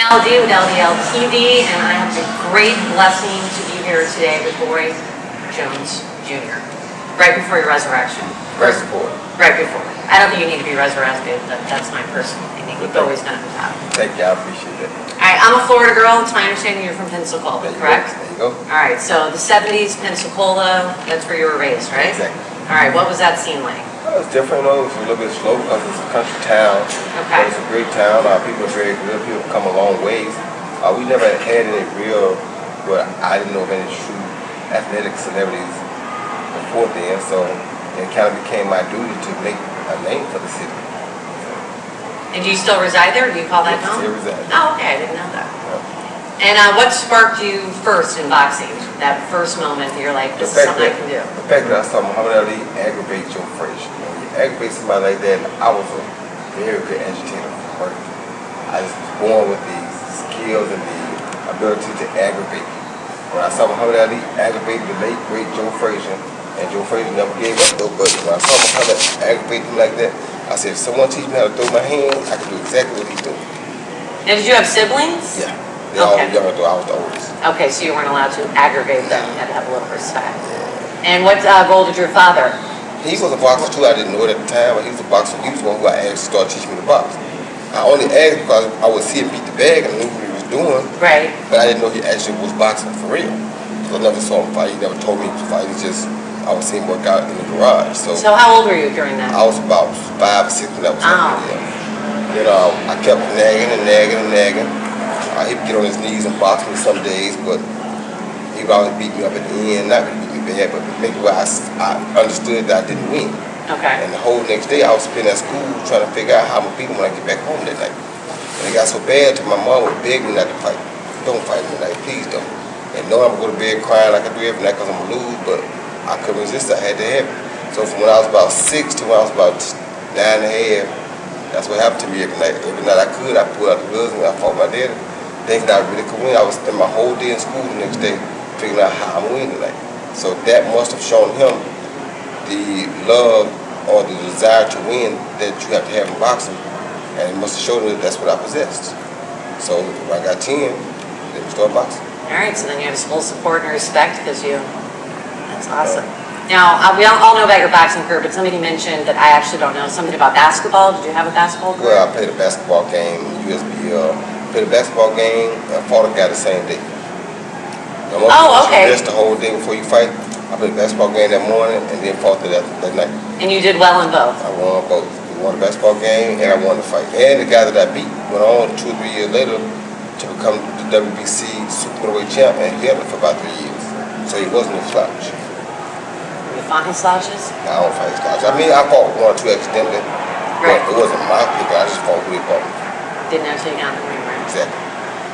LD with LDLTV, and I have the great blessing to be here today with Roy Jones Jr. Right before your resurrection. Right before. Right before. I don't think you need to be resurrected, but that's my personal opinion. You've always done it top. Thank you, I appreciate it. All right, I'm a Florida girl. It's my understanding you're from Pensacola, correct? There you go. All right, so the 70s, Pensacola, that's where you were raised, right? Exactly. All right, what was that scene like? Well, it's different, though. It's a little bit slow because it's a country town. Okay. But it's a great town. People are very good. People come a long ways. We never had any real, well, I didn't know of any true athletic celebrities before then, so it kind of became my duty to make a name for the city. And do you still reside there, or do you call that home? Still reside. Oh, okay, I didn't know that. Yeah. And what sparked you first in boxing? That first moment that you're like, this is something I can do. The fact that I saw Muhammad Ali aggravate Joe Frazier. When you aggravate somebody like that, I was a very good agitator from birth. I just was born with the skills and the ability to aggravate. When I saw Muhammad Ali aggravate the late, great Joe Frazier, and Joe Frazier never gave up though, but when I saw Muhammad aggravate him like that, I said, if someone teach me how to throw my hands, I can do exactly what he's doing. And did you have siblings? Yeah. They're all younger though, I was the oldest. Okay, so you weren't allowed to aggravate them. You had to have a little respect. And what role did your father? He was a boxer too. I didn't know it at the time, but he was a boxer. He was the one who I asked to start teaching me to box. I only asked because I would see him beat the bag and I knew what he was doing. Right. But I didn't know he actually was boxing for real. Because I never saw him fight. He never told me to fight. He just, I would see him work out in the garage. So how old were you during that? I was about 5 or 6 when that was happening. Then I kept nagging and nagging and nagging. He'd get on his knees and box me some days, but he would always beat me up at the end. Not really beat me bad, but make it where I understood that I didn't win. Okay. And the whole next day I was spending at school trying to figure out how I'm going to beat him when I get back home that night. And it got so bad to my mom would beg me not to fight. Don't fight me tonight, please don't. And knowing I'm going to go to bed crying like I do every night because I'm going to lose, but I couldn't resist. I had to have it. So from when I was about 6 to when I was about 9 and a half, that's what happened to me every night. Every night I could, I pulled out the gloves and I fought my daddy. Thinking I really could win. I was spending my whole day in school the next day figuring out how I'm winning tonight. So that must have shown him the love or the desire to win that you have to have in boxing. And it must have shown him that that's what I possessed. So when I got 10, then we started boxing. All right, so then you have his full support and respect because that's awesome. Now, we all know about your boxing career, but somebody mentioned that I actually don't know, something about basketball. Did you have a basketball career? Well, I played a basketball game in USBL. Played a basketball game and fought a guy the same day. Okay. Just the whole day before you fight. I played a basketball game that morning and then fought that night. And you did well in both? I won both. I won the basketball game and I won the fight. And the guy that I beat went on 2 or 3 years later to become the WBC Cruiserweight Championship, and he held it for about 3 years. So he wasn't a slouch. You fought his slouches? I don't fight slouches. I mean, I fought 1 or 2 accidentally. Right. But it wasn't my pick. I just fought who they fought me. Didn't actually get on the ring, right? Exactly.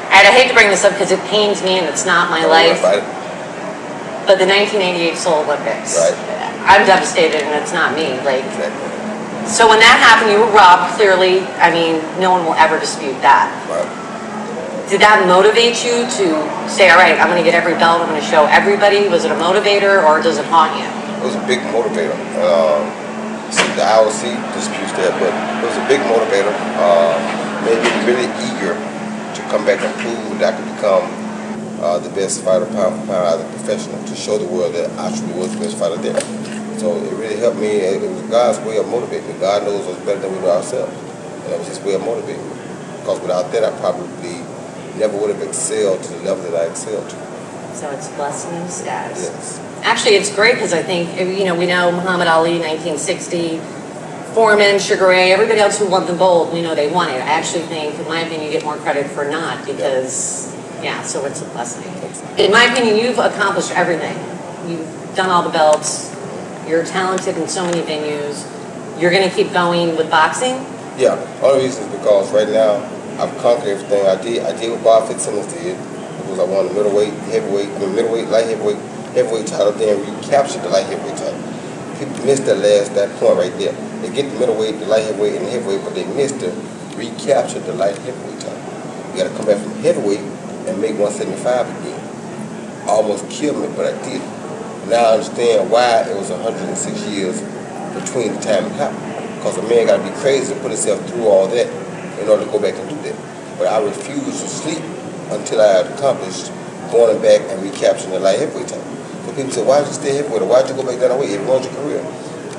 All right, I hate to bring this up because it pains me and it's not my life. But the 1988 Seoul Olympics. Right. I'm devastated and it's not me. Exactly. So when that happened, you were robbed, clearly. I mean, no one will ever dispute that. Right. Did that motivate you to say, all right, I'm going to get every belt, I'm going to show everybody? Was it a motivator or does it haunt you? It was a big motivator. The IOC disputes that, but it was a big motivator. Made me really eager to come back and prove that I could become the best fighter pound for pound as a professional, to show the world that I truly was the best fighter there. So it really helped me. It was God's way of motivating me. God knows us better than we know ourselves. And it was his way of motivating me. Because without that, I probably never would have excelled to the level that I excelled to. So it's a blessing in disguise. Yes. Actually, it's great because I think, we know Muhammad Ali, 1960, Foreman, Sugar Ray, everybody else who won the gold, we know they won it. I actually think, in my opinion, you get more credit for not because, so it's a blessing. In my opinion, you've accomplished everything. You've done all the belts. You're talented in so many venues. You're going to keep going with boxing? Yeah. Only reason is because right now, I've conquered everything I did. I did what Bob Fitzsimmons did. Because I won the middleweight, middleweight, light heavyweight title, then recaptured the light heavyweight title. People missed that point right there. They get the middleweight, the light heavyweight, and the heavyweight, but they missed to recapture the light heavyweight title. You got to come back from heavyweight and make 175 again. Almost killed me, but I did it. Now I understand why it was 106 years between the time it happened. Because a man got to be crazy to put himself through all that in order to go back and do that. but I refused to sleep until I had accomplished going back and recapturing the light heavyweight title. So people say, why did you stay heavyweight? Why did you go back down the weight? It ruins your career.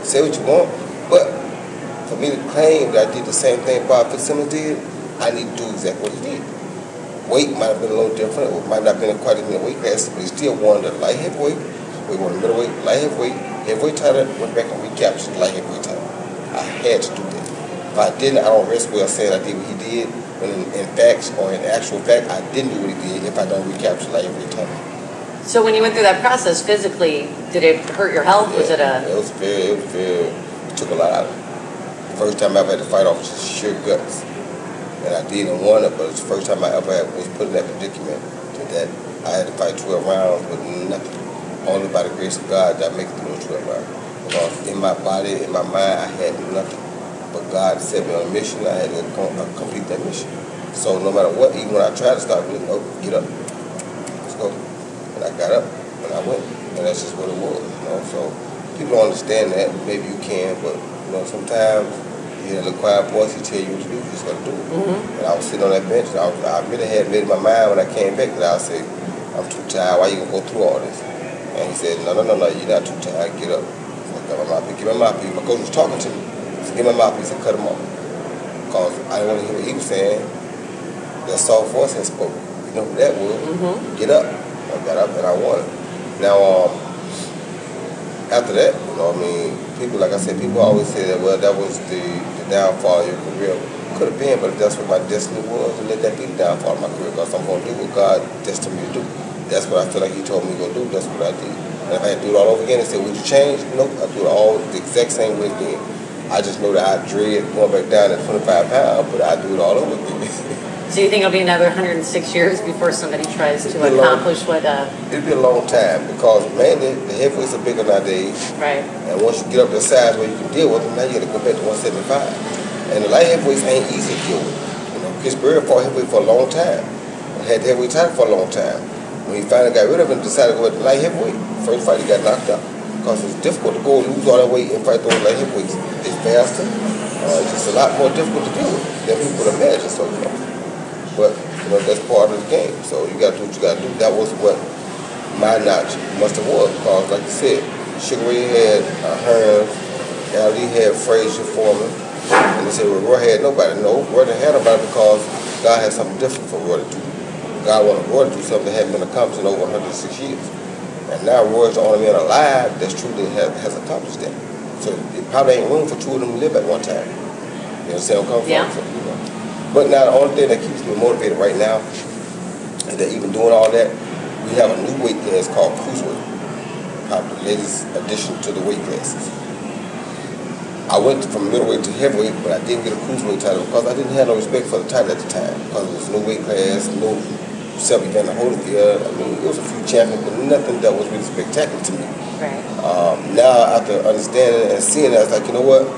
Say what you want, but for me to claim that I did the same thing Bob Fitzsimmons did, I need to do exactly what he did. Weight might have been a little different, or might not have been quite as many weight classes, but he still won the light heavyweight, we won the middleweight, light heavyweight, heavyweight title, went back and recaptured the light heavyweight title. I had to do that. If I didn't, I don't rest well saying I did what he did, when in facts or in actual fact, I didn't do what he did if I don't recapture the light heavyweight title. So when you went through that process physically, did it hurt your health? Yeah, Was it a... it took a lot out of it. The first time I ever had to fight off was just sheer guts. And I did and won it, but it's the first time I ever was put in that predicament that I had to fight 12 rounds with nothing. Only by the grace of God did I make it through those 12 rounds. Because in my body, in my mind, I had nothing. But God set me on a mission, I had to complete that mission. So no matter what, even when I tried to start, really, get up, let's go. And I got up, and I went. And that's just what it was, you know. So people don't understand that. Maybe you can, but, you know, sometimes you hear a little quiet voice, he tell you what to do, you just got to do it. And I was sitting on that bench, and I really had made in my mind when I came back that I would say, I'm too tired, why you going to go through all this? And he said, no, you're not too tired, get up. So I got my mouthpiece, give me my mouthpiece. My coach was talking to me, he said, give me my mouthpiece and cut him off. Because I didn't want to hear what he was saying. That soft voice had spoken. You know who that was? Get up. I got up and I won. Now, after that, you know, I mean, people, like I said, people always say that, well, that was the downfall of your career. Could have been, but if that's what my destiny was, then let that be the downfall of my career, because I'm going to do what God destined me to do. That's what I feel like he told me to go do, that's what I did. And if I had to do it all over again and say, would you change? Nope, I do it all the exact same way again. I just know that I dread going back down at 25 pounds, but I do it all over again. So you think it'll be another 106 years before somebody tries to accomplish what... It'll be a long time, because mainly the heavyweights are bigger nowadays. Right. And once you get up to the size where you can deal with them, now you got to go back to 175. And the light heavyweights ain't easy to deal with. You know, Chris Berry fought heavyweight for a long time. And had the heavyweight title for a long time. When he finally got rid of him and decided to go with the light heavyweight, first fight he got knocked out. Because it's difficult to go and lose all that weight and fight those light heavyweights. It's faster. It's just a lot more difficult to deal with than people would imagine. So, you know. But, you know, that's part of the game. So you got to do what you got to do. That was what my notch must have was. Because, like you said, Sugar Ray had Hearns, Ali had Frazier Foreman, and they said, well, Roy had nobody. No, Roy didn't have nobody because God had something different for Roy to do. God wanted Roy to do something that hadn't been accomplished in over 106 years. And now Roy's the only man alive that's truly has accomplished that. So it probably ain't room for two of them to live at one time. You understand where I'm coming from? So, you know. But now the only thing that keeps me motivated right now is that even doing all that, we have a new weight class called Cruiserweight, probably the latest addition to the weight classes. I went from middleweight to heavyweight, but I didn't get a Cruiserweight title because I didn't have no respect for the title at the time, because it was no weight class, no self-event to hold it here. I mean, it was a few champions, but nothing that was really spectacular to me. Right. Now, after understanding and seeing that, I was like, you know what?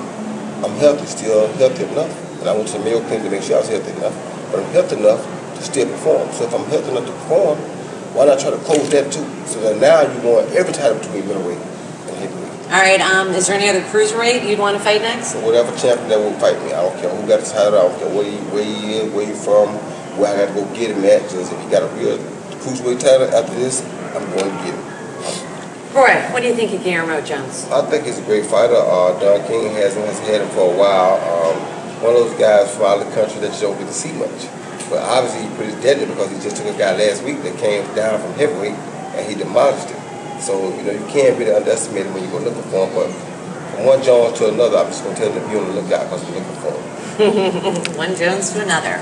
I'm healthy still, healthy enough. And I went to the Mayo Clinic to make sure I was healthy enough. But I'm healthy enough to still perform. So if I'm healthy enough to perform, why not try to close that too? So that now you want every title between middleweight and heavyweight. All right, is there any other cruiserweight you'd want to fight next? So whatever champion that will fight me, I don't care who got the title, I don't care where he is, where he from, where I got to go get him at. Just if he got a real cruiserweight title after this, I'm going to get him. Roy, what do you think of Guillermo Jones? I think he's a great fighter. Don King has had him for a while. One of those guys from out of the country that you don't get to see much. But obviously he's pretty deadly because he just took a guy last week that came down from heavyweight and he demolished him. So, you know, you can't really underestimate him when you go looking for him. But from one Jones to another, I'm just going to tell him to be on the lookout because we're looking for him. One Jones to another.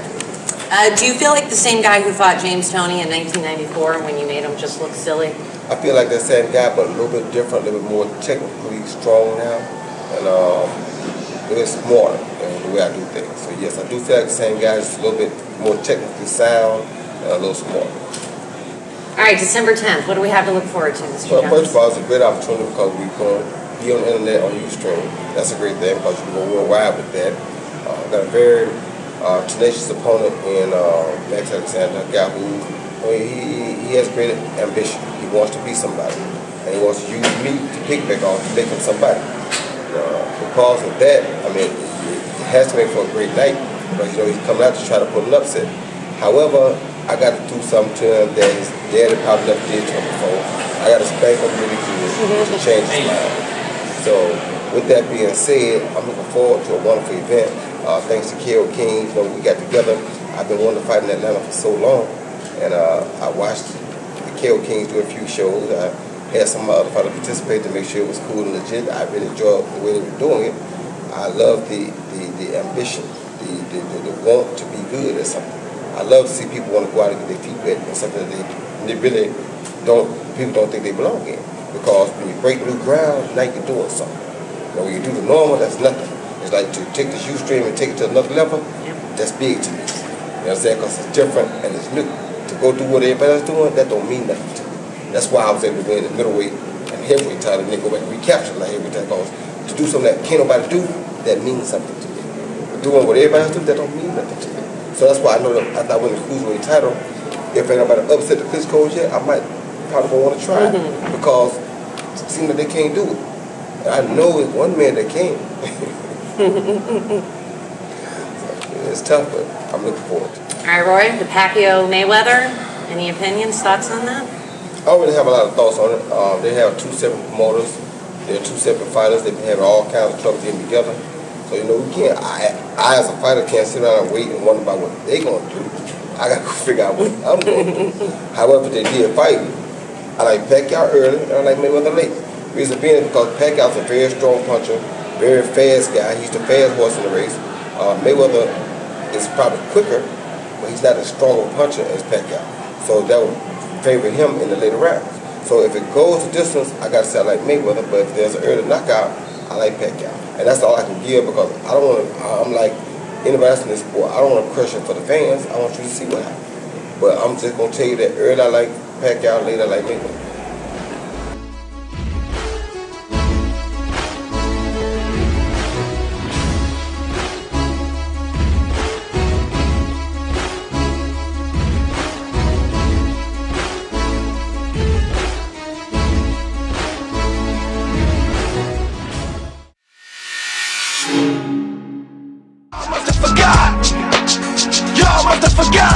Do you feel like the same guy who fought James Toney in 1994 when you made him just look silly? I feel like that same guy, but a little bit different, a little bit more technically strong now. And a little smarter in the way I do things. So yes, I do feel like the same guy, just a little bit more technically sound and a little smarter. All right, December 10th, what do we have to look forward to, Mr. Jones? First of all, it's a great opportunity because we can be on the internet on Ustream. That's a great thing because you can go worldwide with that. Got a very tenacious opponent in Max Alexander, a guy who he has great ambition. He wants to be somebody, and he wants to use me to piggyback on to make him somebody. Because of that, I mean, it has to make for a great night because, you know, he's coming out to try to put an upset. However, I got to do something to him that his daddy probably never did to him before. I got to spank him really good to change his mind. So, with that being said, I'm looking forward to a wonderful event. Thanks to KO King, we got together. I've been wanting to fight in Atlanta for so long, and I watched the KO Kings do a few shows. I had some other fighters participate to make sure it was cool and legit. I really enjoyed the way they were doing it. I love the ambition, the want to be good at something. I love to see people want to go out and get their feet wet in something that they really people don't think they belong in. Because when you break new ground, now you're doing something. When you do the normal, that's nothing. It's like to take the Ustream and take it to another level, that's big to me. You know what I'm saying? Because it's different and it's new. To go do what everybody else doing, that don't mean nothing to me. That's why I was able to win the middleweight and heavyweight title and then go back and recapture the heavyweight title. Because to do something that can't nobody do, that means something to me. But doing what everybody else do, that don't mean nothing to me. So that's why I know that after I win the Cruiserweight title, if ain't nobody upset the Klitschko's yet, I might probably want to try it. Because it seems like they can't do it. And I know it's one man that can. So, it's tough, but I'm looking forward to it. All right, Roy, the Pacquiao Mayweather, any opinions, thoughts on that? I don't really have a lot of thoughts on it. They have two separate promoters. They're two separate fighters. They've been having all kinds of trouble getting together. So, we can't, I as a fighter can't sit around and wait and wonder about what they're going to do. I got to figure out what I'm going to do. However, they did fight. I like Pacquiao early, and I like Mayweather late. Reason being is because Pacquiao's a very strong puncher, very fast guy. He's the fast horse in the race. Mayweather is probably quicker, but he's not as strong a puncher as Pacquiao. So that would favor him in the later rounds. So if it goes the distance, I got to say I like Mayweather, but if there's an early knockout, I like Pacquiao. And that's all I can give because I don't want to, I'm like anybody else in this sport, I don't want to crush it for the fans. I want you to see what happens. But I'm just going to tell you that early I like Pacquiao, late I like Mayweather. Y'all must have forgot.